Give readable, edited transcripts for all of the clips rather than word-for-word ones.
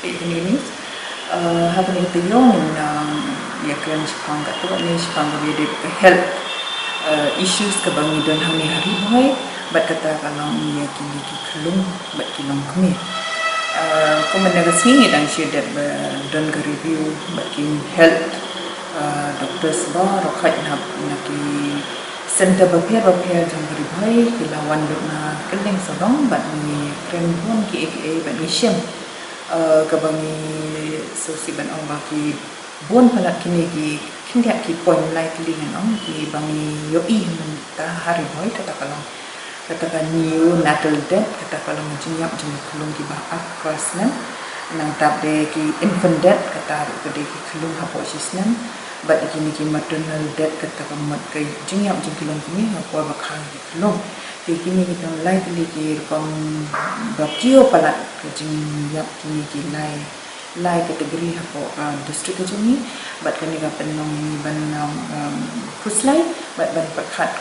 ini habang ito yung yakan Japan kato ni Japan gawin health issues kabang idon hami hari boy bat kata kalau yakini ki kelung bat kilong kami ko managasni dan share don ka review bat kin health doctors ba rokai na ki center bapia jang bari boy kilawan dok na keleng sodong bat ni krem pun ki bat ni shem kabangi sosi ban ong baki bon palat kini ki kindia ki point lai kelingan ong ki bangi yoi ta hari boy kata kalau katakan new natal death kata kalau menjinyap jenis kelung ki ba akras nan nang tab de ki infant death kata ke de ki kelung hapo sisnan bat kini ki maternal death kata kamat ke jinyap jenis kelung kini hapo bakal ki kelung thì kini kita lai kili kom bakio palat kajing yap kini ki lai kategori hapo district kajing bat kani ka penong ban kuslai bat ban pakat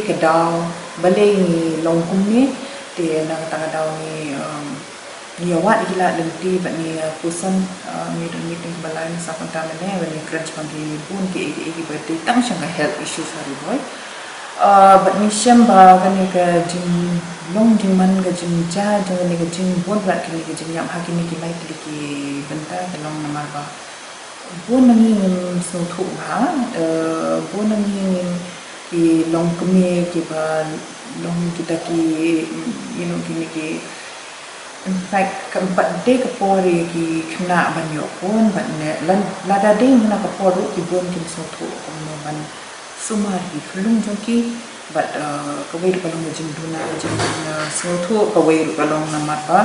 ke daw balay ni longkum ni ti nang tanga daw ni niawat gila lenti bat ni pusan ni meeting balay sa kontamen ne ban ni crunch pagi bun ki birthday tang siyang health issues hari boy bat ni siyam ba kani ka jing long jing man ka jing cha jing ni ka jing bon plat kini ka jing yam hakini ki lai ki benta ka long namar ba bon nang ngin so thu ha bon nang ngin ki long kumi ki ba long kita ki kini ki in fact keempat day kapori ki kena banyak pun bat ne lada day mana kaporo ki bon ki so thu ban sumar ki kelung jongki but kawai kalong jing duna jing soto kawai kalong namat ba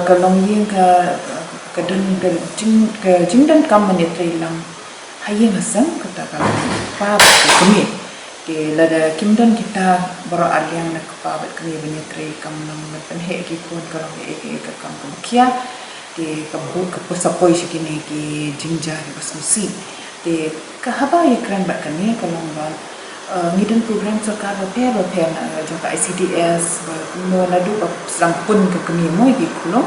kalong yin ka kadun ka jing dan kam mane trailang hayin hasang kata kalong pa kami ke lada kimdan kita baro aliang nak pa bat kami bane trai kam nam pen he ki kon kalong e ka kam kia ke kabu ka posapoi sikini ki jingjar basmusi te kahaba ikran bat kami kalong ba ngidin program sarkar repair jangka ICDS no nadu sampun ke kami moi gi kulo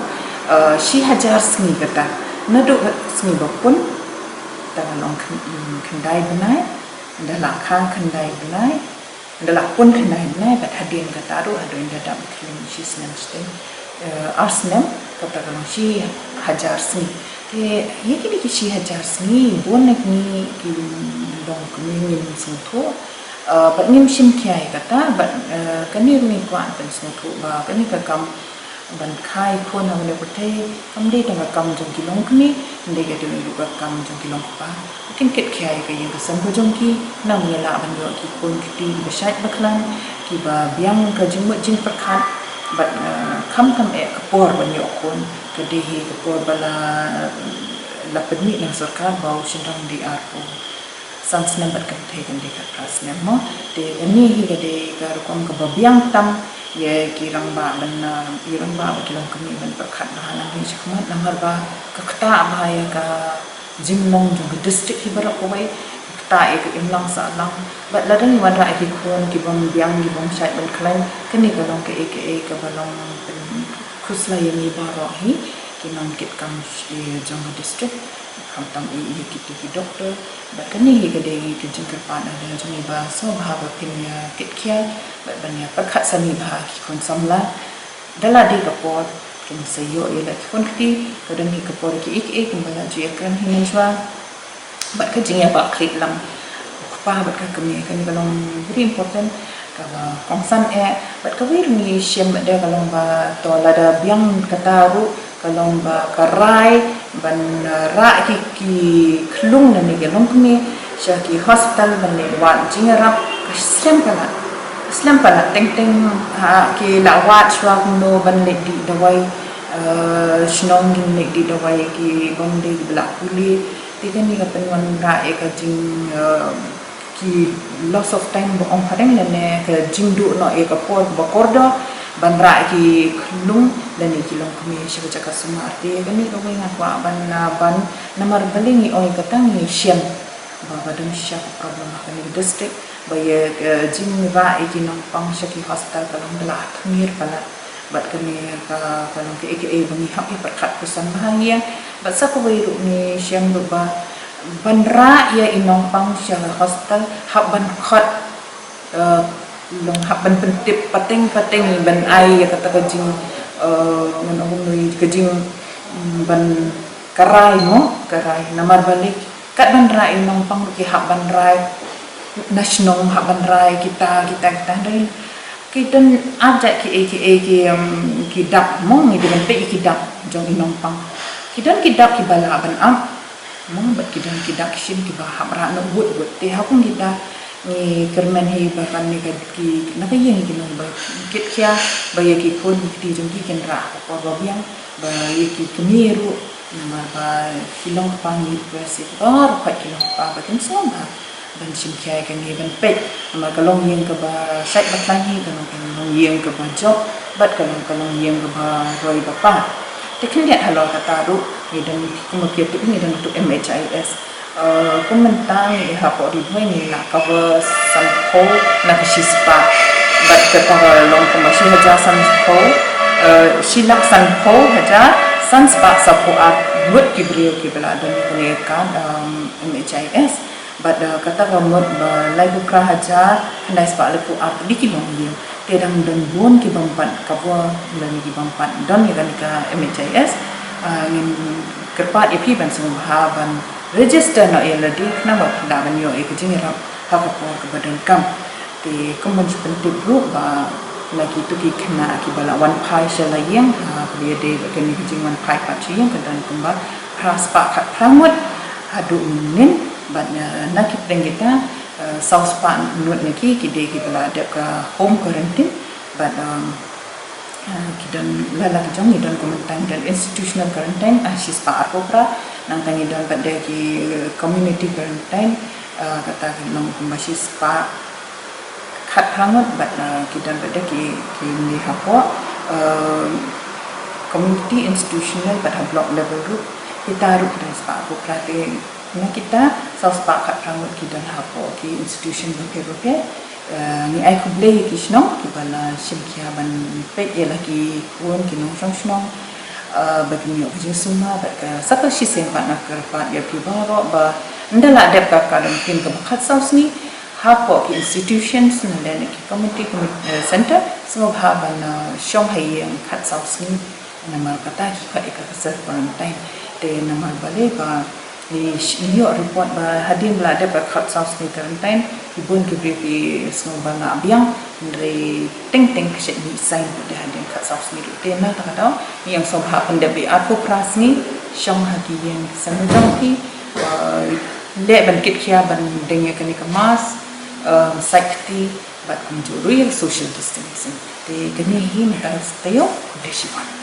shi hajar sni kata nadu sni bapun tangan kendai benai dalam khang kendai benai dalam pun kendai benai bat hadin kata ru adu inda dam klim shi snem stem arsnem kata kalau shi hajar sni te yeki ki shi hajar sni bonek ni ki dong kami min sunto bat ngim sim kiai kata bat kani rumi kwa pen sunto ba kani ka kam ban khai khona mane puthe kam de tanga kam jong ki long kni inde ga de lu ka kam jong ki long pa kin ket kiai ka yang sam ko jong ki nang ya la ban yo ki kon ki ti ba shat baklan ki ba biang ka jing jing perkhat bat kham e kapor ban yo kon ka de hi kapor bala la pedni nang sarkar bau sindang di arpo sans nambat kan thegen de ka pras nammo te ani hi ga de ka kom ka babiang tam ye kirang ba ban kirang ba kilong kami ban perkhat na nang hi chakmat namar ba ka kta ba ya ka jimlong jong district hi bara ko bai kta e ka imlang sa lang bat ladan wan ra hi khon ki bang biang ki bang sai ban khlain kani ka long ke ka balong khusla ye ni ba ro hi ki nang kit kam jong district tam i kita ki doktor bat kani hi ka de ki jingkar pa na de jong ba so bha ba pin ya kit khia bat ban ya pakhat sani bha ki kon samla dala de ka pot kin sayo ye la kon ki ka dan hi ka por ki ik bala ji ekran hi najwa bat ka jing ya ba klit lam pa bat ka kami kan kalong very important ka kong san bat ka wir ni shem de kalong ba to la da biang kataru kalong ba karai ban ra ki klung na ni gelong kami sha ki hospital ban ne wat jingarap slam pala teng ha ki la wat shwa no ban le di dawai shnong gin le di dawai ki ban de bla puli tiga ni ka penwan ra ka jing ki loss of time bo ong padang ne ka jing du no ka por ba kordo ban ra ki klung dan ni kilong kami siya ka sumarte kani ko nga kwa ban namar balingi oi katang ni siam ba badung siya problem ka ni district ba ye jing ra ikinong pang siya ki hospital kalong dala thmir pala bat kami kalau ke AKA bangi hak ya perkat pesan bahagia bat sa ko wiru ni siyang ba banra ya inong pang siya hostel hak ban khot long hak ban pentip pateng ban ai ya kata kajing nganong nui kajing ban karai namar balik kat ban rai nong pang ki hak ban rai nasional hak ban rai kita dari kita ajak ki dak mong ni dengan pe ki dak jong inong pang kita ki bala ban mong bat ki dak shin ki ba hamra no but te hakung kita ni kermen hi bahkan ni ki na yang ki nong ba kit kya ba ye ki pun ki jong ki ken ra ko ba biang ba ye ki kemiru nama ba kilong pang ni versi or pa kilong pa ba ken so ba ban sim kya kan ni ban pe nama kalong yang ke ba sai bat lagi kalong yang ke ba job bat kalong yang ke ba roi ba pa tekin lihat halo kata ru ni dan kemudian tu ni dan untuk MHIS komentar ni hapo di boy ni nak cover sampo nak sispa bat kata long kemasih haja sampo silak sampo haja sanspa sapo buat kibrio kibla dan ni kan MHIS bat kata gamot lai bukra haja handai spa lepu di kilong dia tiadang dan buon ki bampat kabwa dan ki bampat dan ni kan ka MHIS ngin kerpat ipi ban semua ban register na eladi nama kena ban yo ek jing ra ha ko ke badan kam ti komon penting ru ba lagi tu ki kena ki bala wan pai shala yang dia de kan ni jing wan pai pa chi yang kedan kumba praspa khat pramut hadu nin ban na ki kita South Pan nut neki kide ki bala ada ke home quarantine but kidan lala jong ni dan komentar dan institutional quarantine asis pa apopra nang tangi dan pada ki community quarantine kata nang masis pa khat prangot but kidan pada ki ni hapo community institutional pada block level group kita ru dan pa apopra te na kita South Park kat prangut kidan hapo ki institution berke ni ai kuble ki snong ki bala simkia ban pet ya lagi kuon ki nong snong bagi yo ki suma ba satu si sen pa nak kerpa ya ki baro ba ndala dep ka ka mungkin ke bakat saus ni hapo ki institutions na dan ki community center semua ban shong hai yang khat saus ni nama kata ki ka ikasar quarantine te nama bale ba iyo report ba hadim la de khat saus ni quarantine ibun ki brifi semua banga biang dari ting ke ni sign de hadim khat saus ni te na ta kata yang sobha panda bi aku pras ni shong hagi yang sanujong ki le ban kit kya ban dengya kani kemas safety bat kunjuri social distancing te kani hi na tayo de shiwan